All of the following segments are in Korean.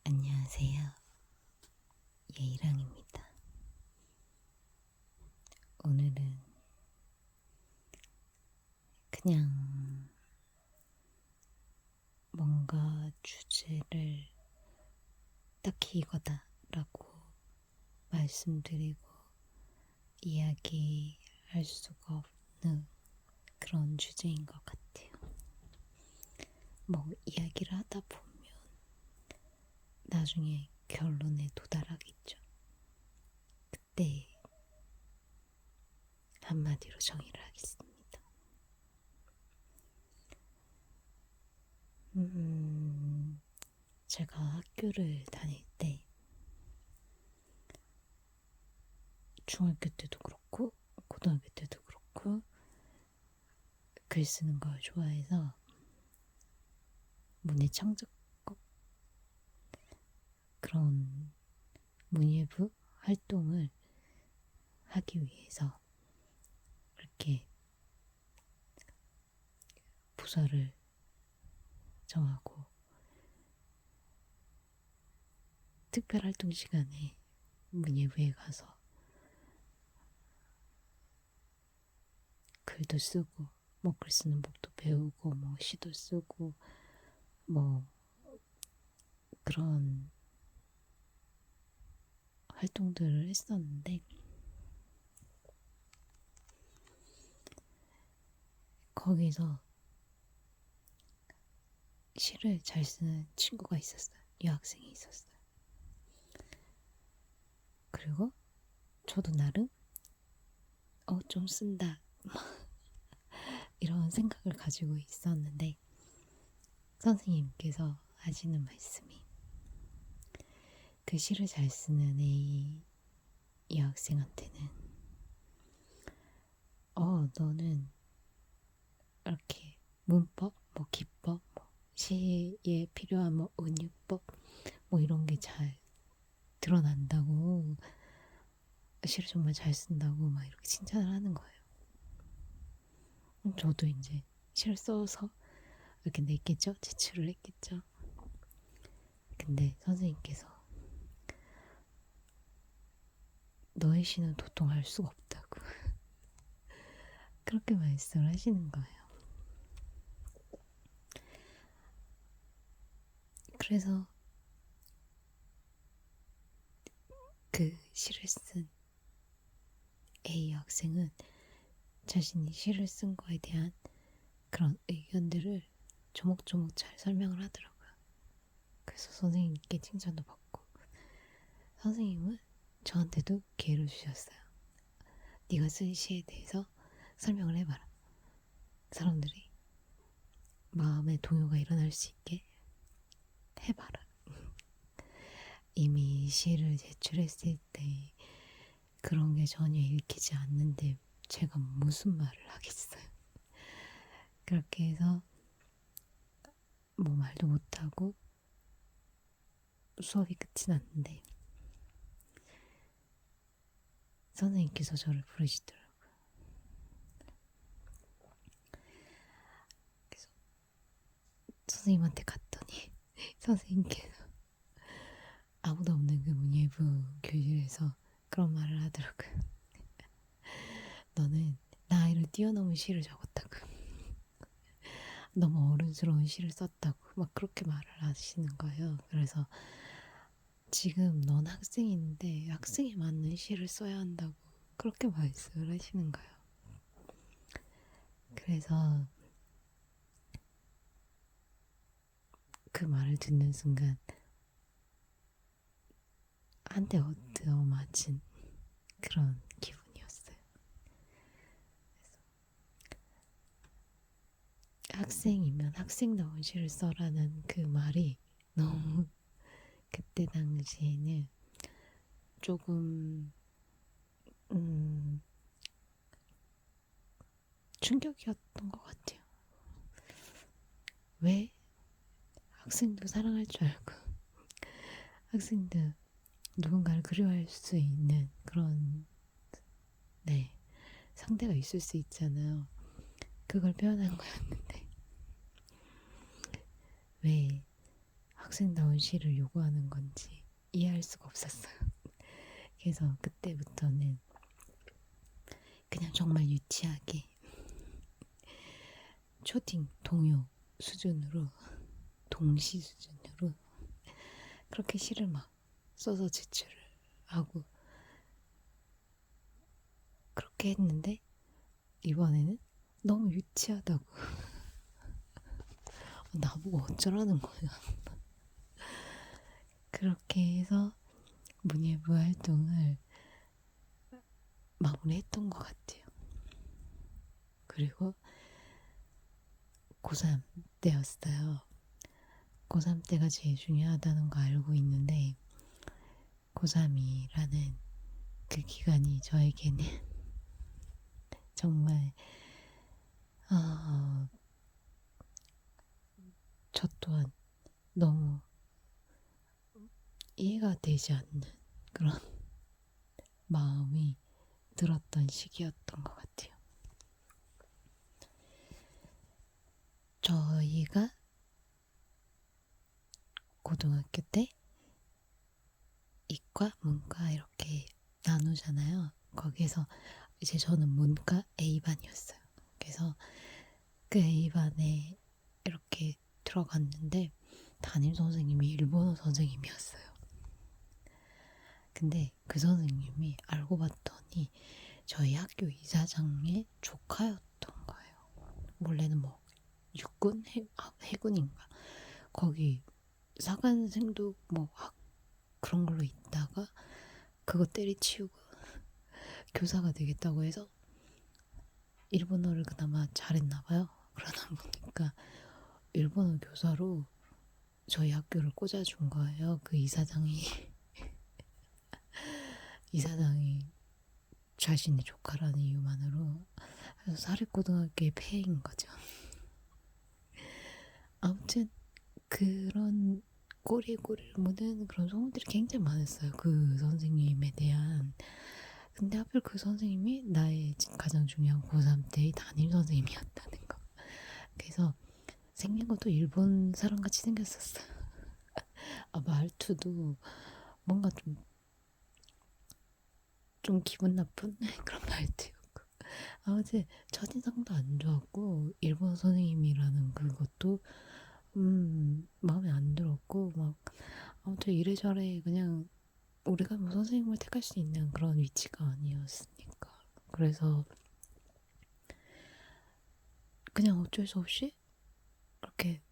안녕하세요. 예일항입니다. 오늘은 그냥 뭔가 주제를 딱히 이거다라고 말씀드리고 이야기할 수가 없는 그런 주제인 것 같아요. 뭐 이야기를 하다 보면 나중에 결론에 도달하겠죠. 그때 한마디로 정의를 하겠습니다. 제가 학교를 다닐 때 중학교 때도 그렇고 고등학교 때도 그렇고 글 쓰는 걸 좋아해서 문예창작곡 그런 문예부 활동을 하기 위해서 이렇게 부서를 정하고 특별활동 시간에 문예부에 가서 글도 쓰고 뭐 글 쓰는 법도 배우고 뭐 시도 쓰고 뭐 그런 활동들을 했었는데 거기서 시를 잘 쓰는 친구가 있었어요. 여학생이 있었어요. 그리고 저도 나름 좀 쓴다 이런 생각을 가지고 있었는데 선생님께서 하시는 말씀이 그 시를 잘 쓰는 이 학생한테는 너는 이렇게 문법, 뭐 기법, 뭐 시에 필요한 뭐 은유법 뭐 이런 게 잘 드러난다고 시를 정말 잘 쓴다고 막 이렇게 칭찬을 하는 거예요. 저도 이제 시를 써서 이렇게 냈겠죠? 제출을 했겠죠? 근데 선생님께서 너의 시는 도통할 수가 없다고 그렇게 말씀을 하시는 거예요. 그래서 그 시를 쓴 A 학생은 자신이 시를 쓴 거에 대한 그런 의견들을 조목조목 잘 설명을 하더라고요. 그래서 선생님께 칭찬도 받고 선생님은 저한테도 기회를 주셨어요. 네가 쓴 시에 대해서 설명을 해봐라. 사람들이 마음의 동요가 일어날 수 있게 해봐라. 이미 시를 제출했을 때 그런 게 전혀 읽히지 않는데 제가 무슨 말을 하겠어요. 그렇게 해서 뭐 말도 못하고 수업이 끝이 났는데 선생님께서 저를 부르시더라고요. 그래서 선생님한테 갔더니 선생님께서 아무도 없는 그 문예부 교실에서 그런 말을 하더라고요. 너는 나이를 뛰어넘은 시를 적었다고. 너무 어른스러운 시를 썼다고 막 그렇게 말을 하시는 거예요. 그래서 지금 넌 학생인데 학생에 맞는 시를 써야 한다고 그렇게 말씀을 하시는 거예요. 그래서 그 말을 듣는 순간 한 대 얻어 맞은 그런 기분이었어요. 학생이면 학생다운 시를 써라는 그 말이 너무 그때 당시에는 조금 충격이었던 것 같아요. 왜 학생도 사랑할 줄 알고 학생도 누군가를 그리워할 수 있는 그런 상대가 있을 수 있잖아요. 그걸 표현한 거였는데 왜 학생다운 시를 요구하는 건지 이해할 수가 없었어요. 그래서 그때부터는 그냥 정말 유치하게 초딩 동요 수준으로, 동시 수준으로 그렇게 시를 막 써서 제출을 하고 그렇게 했는데, 이번에는 너무 유치하다고 나보고 어쩌라는 거야. 그렇게 해서 문예부 활동을 마무리했던 것 같아요. 그리고 고3 때였어요. 고3 때가 제일 중요하다는 거 알고 있는데, 고3이라는 그 기간이 저에게는 정말 저 또한 너무 이해가 되지 않는 그런 마음이 들었던 시기였던 것 같아요. 저희가 고등학교 때 이과, 문과 이렇게 나누잖아요. 거기에서 이제 저는 문과 A반이었어요. 그래서 그 A반에 이렇게 들어갔는데 담임 선생님이 일본어 선생님이었어요. 근데 그 선생님이 알고 봤더니 저희 학교 이사장의 조카였던 거예요. 원래는 뭐 육군? 해군인가? 거기 사관생도 뭐 그런 걸로 있다가 그거 때리치우고 교사가 되겠다고 해서 일본어를 그나마 잘했나 봐요. 그러다 보니까 일본어 교사로 저희 학교를 꽂아준 거예요. 그 이사장이 자신의 조카라는 이유만으로. 그래서 사립고등학교의 폐해인 거죠. 아무튼 그런 꼬리를 무는 그런 소문들이 굉장히 많았어요. 그 선생님에 대한. 근데 하필 그 선생님이 나의 가장 중요한 고3 때의 담임 선생님이었다는 거. 그래서 생긴 것도 일본 사람같이 생겼었어요. 말투도 뭔가 좀 기분 나쁜 그런 말투였고. 아무튼 첫인상도 안 좋았고, 일본 선생님이라는 그것도 마음에 안 들었고, 막 아무튼 이래저래 그냥 우리가 뭐 선생님을 택할 수 있는 그런 위치가 아니었으니까. 그래서 그냥 어쩔 수 없이 그렇게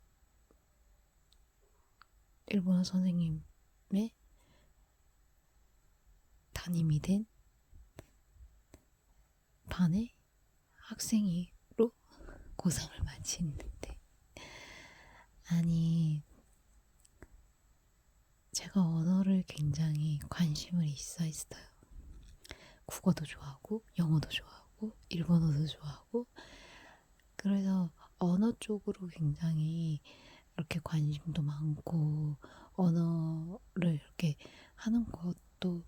일본어 선생님의 담임이 된 반의 학생으로 고3을 마치는데, 아니, 제가 언어를 굉장히 관심을 있어했어요. 국어도 좋아하고 영어도 좋아하고 일본어도 좋아하고, 그래서 언어 쪽으로 굉장히 이렇게 관심도 많고 언어를 이렇게 하는 것도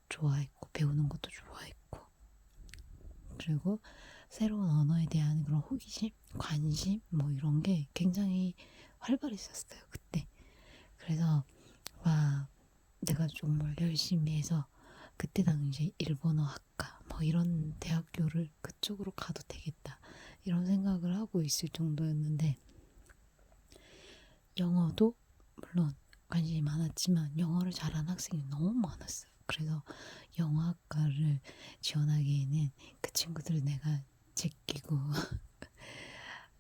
좋아했고 배우는 것도 좋아했고, 그리고 새로운 언어에 대한 그런 호기심, 관심 뭐 이런 게 굉장히 활발했었어요 그때. 그래서 막 내가 정말 열심히 해서 그때 당시에 일본어 학과 뭐 이런 대학교를 그쪽으로 가도 되겠다 이런 생각을 하고 있을 정도였는데, 영어도 물론 관심이 많았지만 영어를 잘하는 학생이 너무 많았어요. 그래서 영어학과를 지원하기에는 그 친구들을 내가 제끼고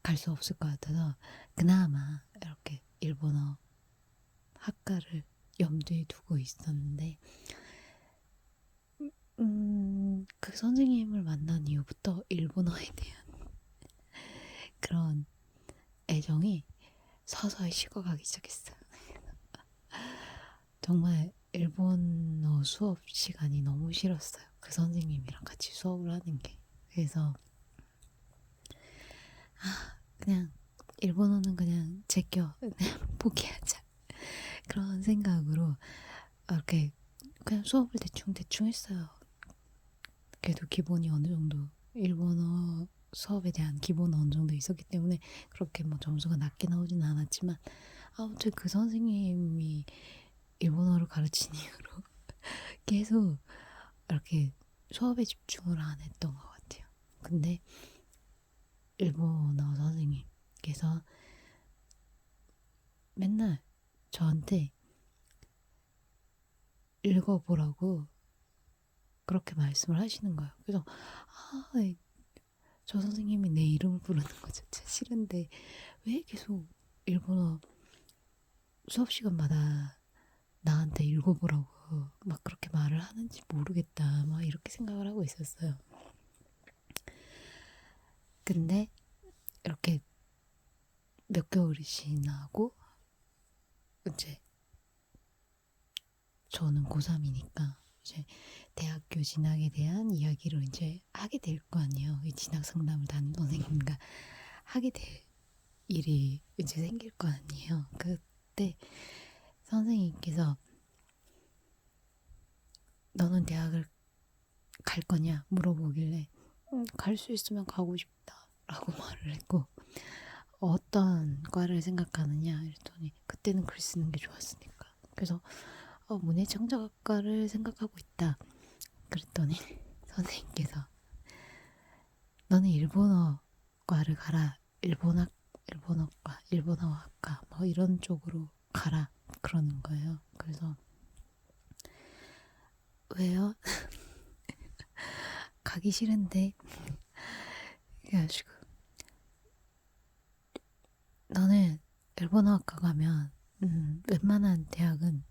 갈 수 없을 것 같아서 그나마 이렇게 일본어 학과를 염두에 두고 있었는데, 그 선생님을 만난 이후부터 일본어에 대한 그런 애정이 서서히 식어가기 시작했어요. 정말 일본어 수업 시간이 너무 싫었어요. 그 선생님이랑 같이 수업을 하는 게. 그래서 그냥 일본어는 그냥 제껴 그냥 포기하자 그런 생각으로 이렇게 그냥 수업을 대충 했어요. 그래도 기본이 어느 정도, 일본어 수업에 대한 기본은 어느 정도 있었기 때문에 그렇게 뭐 점수가 낮게 나오지는 않았지만 아무튼 그 선생님이 일본어를 가르친 이후로 계속 이렇게 수업에 집중을 안 했던 것 같아요. 근데 일본어 선생님께서 맨날 저한테 읽어보라고 그렇게 말씀을 하시는 거예요. 그래서 저 선생님이 내 이름을 부르는 거 자체 싫은데 왜 계속 일본어 수업 시간마다 나한테 읽어보라고 막 그렇게 말을 하는지 모르겠다 막 이렇게 생각을 하고 있었어요. 근데 이렇게 몇 개월이 지나고 이제 저는 고3이니까 이제 대학교 진학에 대한 이야기를 이제 하게 될 거 아니에요. 이 진학 상담을 담임 선생님과 하게 될 일이 이제 생길 거 아니에요. 그때 선생님께서 너는 대학을 갈 거냐 물어보길래 갈 수 있으면 가고 싶다 라고 말을 했고 어떤 과를 생각하느냐 이랬더니 그때는 글 쓰는 게 좋았으니까 그래서 문해창작학과를 생각하고 있다 그랬더니 선생님께서 너는 일본어과를 가라 일본어과 일본어학과 뭐 이런 쪽으로 가라 그러는 거예요. 그래서 왜요? 가기 싫은데 그래가지고 너는 일본어학과 가면 웬만한 대학은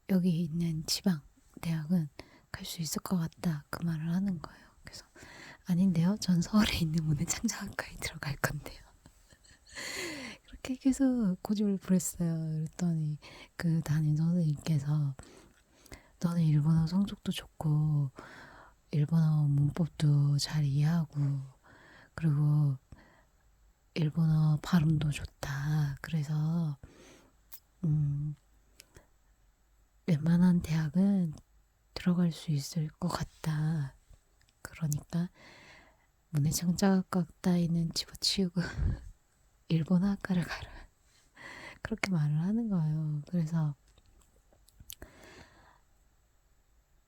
여기 있는 지방 대학은 갈 수 있을 것 같다 그 말을 하는 거예요. 그래서 아닌데요. 전 서울에 있는 문해창작학과에 들어갈 건데요. 그렇게 계속 고집을 부렸어요. 그랬더니 그 담임 선생님께서 너는 일본어 성적도 좋고 일본어 문법도 잘 이해하고 그리고 일본어 발음도 좋다. 그래서 웬만한 대학은 들어갈 수 있을 것 같다. 그러니까 문해창작학과 따위는 집어치우고 일본어 학과를 가라. 그렇게 말을 하는 거예요. 그래서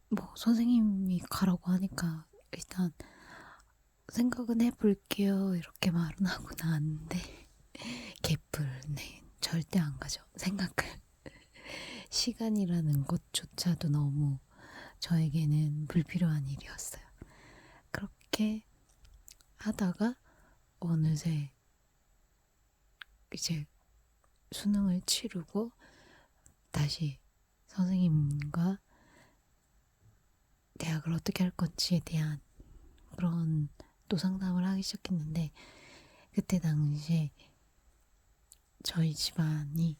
뭐 선생님이 가라고 하니까 일단 생각은 해볼게요. 이렇게 말은 하고 나왔는데 개뿔 네 절대 안 가죠. 생각을 시간이라는 것조차도 너무 저에게는 불필요한 일이었어요. 그렇게 하다가 어느새 이제 수능을 치르고 다시 선생님과 대학을 어떻게 할 건지에 대한 그런 또 상담을 하기 시작했는데 그때 당시에 저희 집안이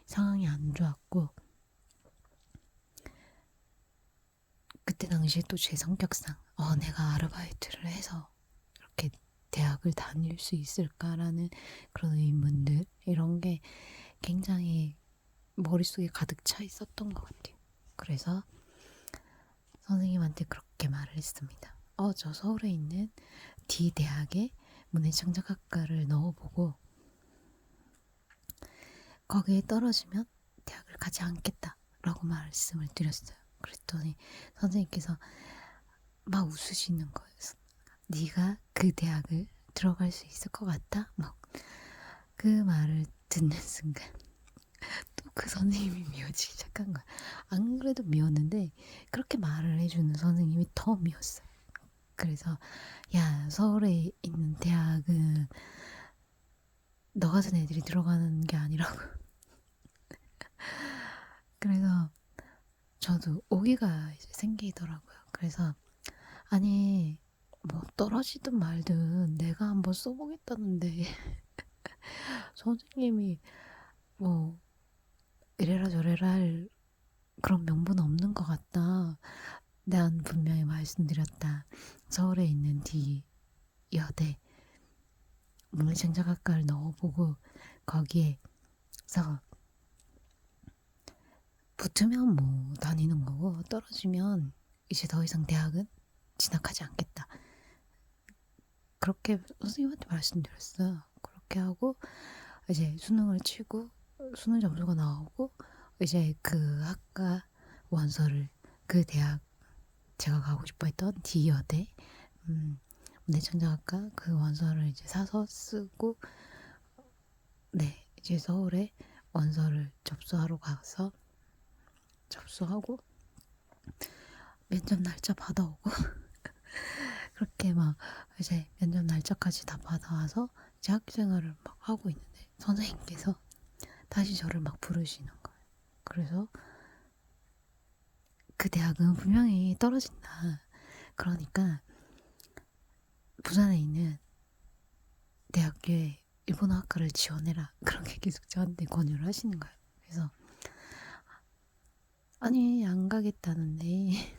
상황이 안 좋았고 그때 당시에 또 제 성격상 내가 아르바이트를 해서 이렇게 대학을 다닐 수 있을까라는 그런 의문들 이런 게 굉장히 머릿속에 가득 차 있었던 것 같아요. 그래서 선생님한테 그렇게 말을 했습니다. 저 서울에 있는 D 대학에 문해창작학과를 넣어보고 거기에 떨어지면 대학을 가지 않겠다라고 말씀을 드렸어요. 그랬더니 선생님께서 막 웃으시는 거예요. 네가 그 대학을 들어갈 수 있을 것 같다? 막 그 말을 듣는 순간 또 그 선생님이 미워지기 시작한 거야. 안 그래도 미웠는데 그렇게 말을 해주는 선생님이 더 미웠어요. 그래서 야 서울에 있는 대학은 너 같은 애들이 들어가는 게 아니라고. 그래서 저도 오기가 이제 생기더라고요. 그래서 아니 뭐 떨어지든 말든 내가 한번 써보겠다는데 선생님이 뭐 이래라 저래라 할 그런 명분 없는 것 같다. 난 분명히 말씀드렸다. 서울에 있는 D 여대 문해창작학과를 넣어보고 거기에서 붙으면 뭐 다니는 거고 떨어지면 이제 더 이상 대학은 진학하지 않겠다. 그렇게 선생님한테 말씀드렸어요. 그렇게 하고 이제 수능을 치고 수능 점수가 나오고 이제 그 학과 원서를 그 대학 제가 가고 싶어 했던 D여대 문해창작학과 그 원서를 이제 사서 쓰고 네 이제 서울에 원서를 접수하러 가서 접수하고 면접 날짜 받아오고 그렇게 막 이제 면접 날짜까지 다 받아와서 이제 학생활을 막 하고 있는데 선생님께서 다시 저를 막 부르시는 거예요. 그래서 그 대학은 분명히 떨어진다. 그러니까 부산에 있는 대학교에 일본어 학과를 지원해라. 그렇게 계속 저한테 권유를 하시는 거예요. 그래서 아니 안 가겠다는데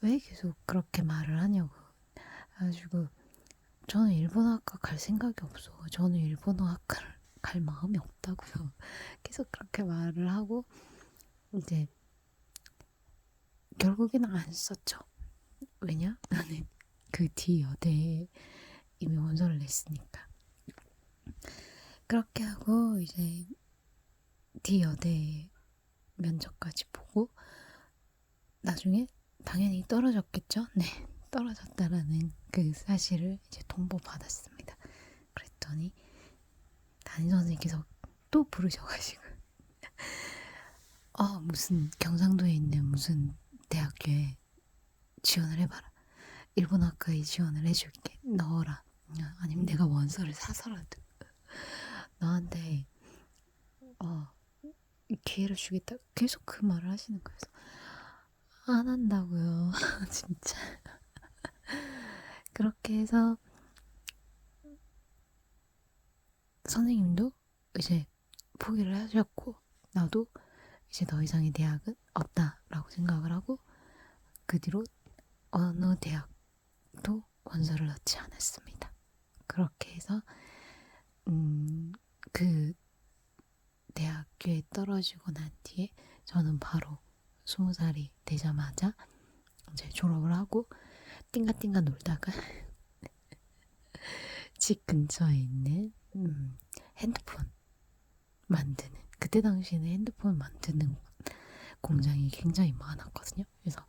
왜 계속 그렇게 말을 하냐고. 그래가지고 저는 일본어 학과 갈 생각이 없어. 저는 일본어 학과를 갈 마음이 없다고요. 계속 그렇게 말을 하고 이제 결국에는 안 썼죠. 왜냐? 나는 그 뒤 여대에 이미 원서를 냈으니까. 그렇게 하고 이제 뒤 여대 면접까지 보고 나중에 당연히 떨어졌겠죠? 네, 떨어졌다라는 그 사실을 이제 통보받았습니다. 그랬더니 담임 선생님께서 또 부르셔가지고 무슨 경상도에 있는 무슨 대학교에 지원을 해봐라. 일본어학과에 지원을 해줄게. 넣어라. 아니면 내가 원서를 사서라도 너한테 기회를 주겠다. 계속 그 말을 하시는 거예요. 안 한다고요. 진짜. 그렇게 해서 선생님도 이제 포기를 하셨고 나도 이제 더 이상의 대학은 없다라고 생각을 하고 그 뒤로 어느 대학도 원서를 넣지 않았습니다. 그렇게 해서 그 대학교에 떨어지고 난 뒤에 저는 바로 20살이 되자마자 이제 졸업을 하고 띵가띵가 놀다가 집 근처에 있는 핸드폰 만드는 그때 당시에는 핸드폰 만드는 공장이 굉장히 많았거든요. 그래서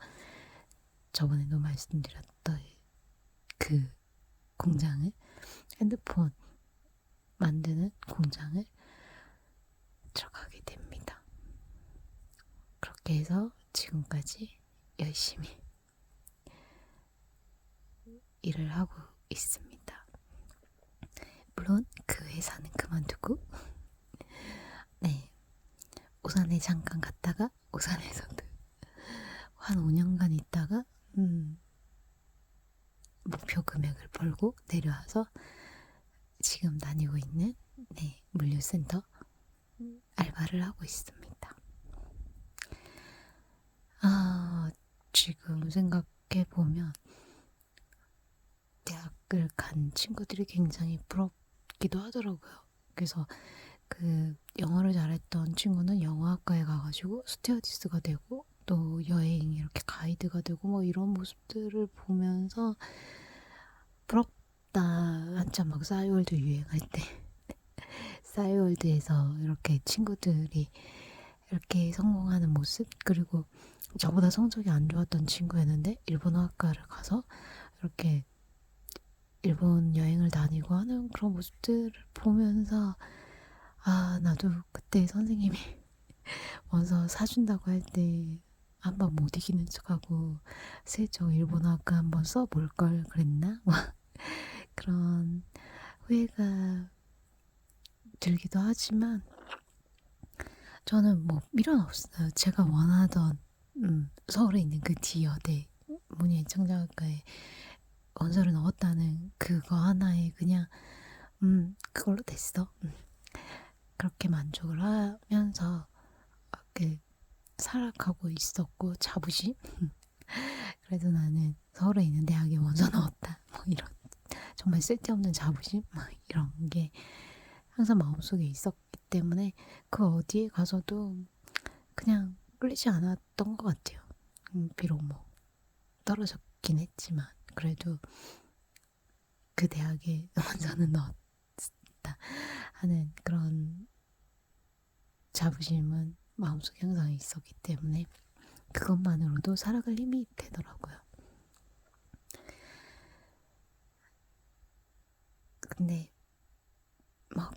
저번에도 말씀드렸던 그 공장을 핸드폰 만드는 공장을 들어가게 됩니다. 그렇게 해서 지금까지 열심히 일을 하고 있습니다. 물론 그 회사는 그만두고 네 오산에 잠깐 갔다가 오산에서도 한 5년간 있다가 목표 금액을 벌고 내려와서 지금 다니고 있는 네 물류센터 알바를 하고 있습니다. 지금 생각해보면 대학을 간 친구들이 굉장히 부럽기도 하더라고요. 그래서 그 영어를 잘했던 친구는 영어학과에 가가지고 스튜어디스가 되고 또 여행 이렇게 가이드가 되고 뭐 이런 모습들을 보면서 부럽다. 한참 막 싸이월드 유행할 때 싸이월드에서 이렇게 친구들이 이렇게 성공하는 모습 그리고 저보다 성적이 안 좋았던 친구였는데 일본어학과를 가서 이렇게 일본 여행을 다니고 하는 그런 모습들을 보면서 나도 그때 선생님이 원서 사준다고 할 때 한번 못 이기는 척하고 슬쩍 일본어학과 한번 써볼 걸 그랬나? 그런 후회가 들기도 하지만 저는 뭐 미련 없어요. 제가 원하던 서울에 있는 그 D여대 문예창작학과에 원서를 넣었다는 그거 하나에 그냥 그걸로 됐어. 그렇게 만족을 하면서 그 살아가고 있었고 자부심. 그래도 나는 서울에 있는 대학에 원서 넣었다. 뭐 이런 정말 쓸데없는 자부심 막 이런 게 항상 마음속에 있었기 때문에 그 어디에 가서도 그냥 끌리지 않았던 것 같아요. 비록 뭐 떨어졌긴 했지만 그래도 그 대학에 원서는 되겠다 하는 그런 자부심은 마음속에 항상 있었기 때문에 그것만으로도 살아갈 힘이 되더라고요. 근데 막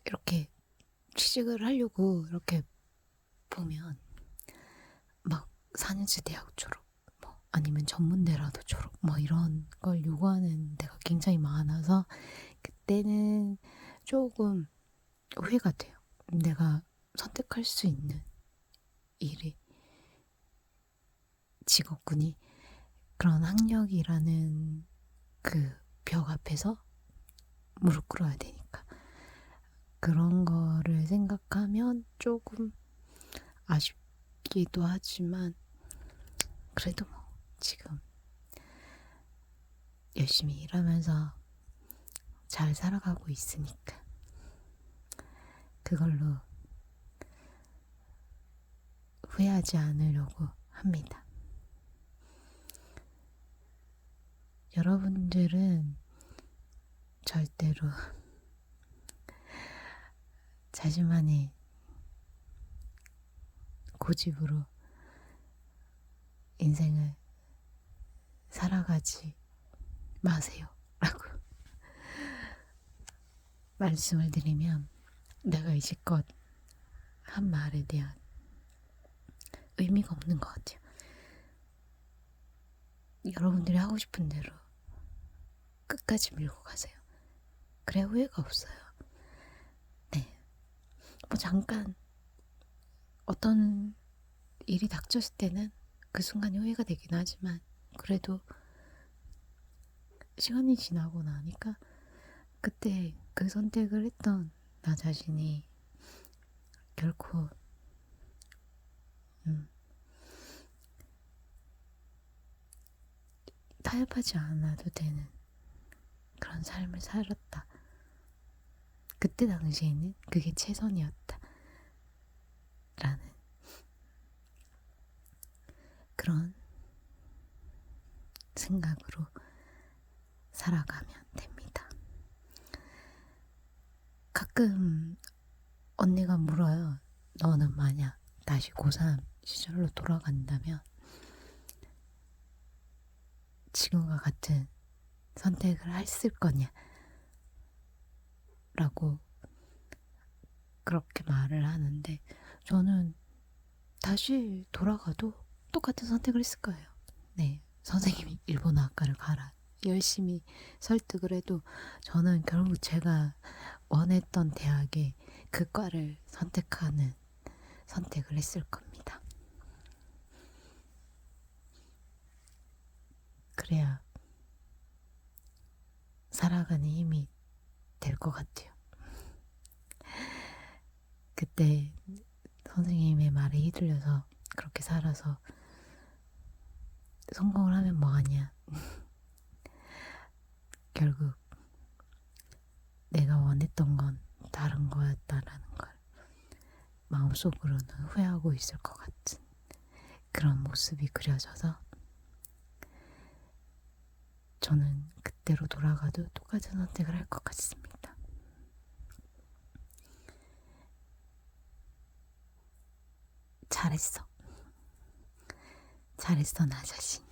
이렇게 취직을 하려고 이렇게 보면 막 4년제 대학 졸업 뭐 아니면 전문대라도 졸업 뭐 이런 걸 요구하는 데가 굉장히 많아서 그때는 조금 후회가 돼요. 내가 선택할 수 있는 일이 직업군이 그런 학력이라는 그 벽 앞에서 무릎 꿇어야 되니까 그런 거를 생각하면 조금 아쉽기도 하지만 그래도 뭐 지금 열심히 일하면서 잘 살아가고 있으니까 그걸로 후회하지 않으려고 합니다. 여러분들은 절대로 자신만의 고집으로 인생을 살아가지 마세요. 라고 말씀을 드리면 내가 이제껏 한 말에 대한 의미가 없는 것 같아요. 여러분들이 하고 싶은 대로 끝까지 밀고 가세요. 그래야 후회가 없어요. 네. 뭐 잠깐 어떤 일이 닥쳤을 때는 그 순간이 후회가 되긴 하지만 그래도 시간이 지나고 나니까 그때 그 선택을 했던 나 자신이 결코 타협하지 않아도 되는 그런 삶을 살았다. 그때 당시에는 그게 최선이었다. 라는 그런 생각으로 살아가면 됩니다. 가끔 언니가 물어요. 너는 만약 다시 고3 시절로 돌아간다면 지금과 같은 선택을 했을 거냐? 라고 그렇게 말을 하는데 저는 다시 돌아가도 똑같은 선택을 했을 거예요. 네, 선생님이 일본어학과를 가라 열심히 설득을 해도 저는 결국 제가 원했던 대학에 그 과를 선택하는 선택을 했을 겁니다. 그래야 살아가는 힘이 될 것 같아요. 그때 선생님의 말에 휘둘려서 그렇게 살아서 성공을 하면 뭐하냐. 결국 내가 원했던 건 다른 거였다라는 걸 마음속으로는 후회하고 있을 것 같은 그런 모습이 그려져서 저는 그때로 돌아가도 똑같은 선택을 할 것 같습니다. 잘했어. 잘했어, 나 자신.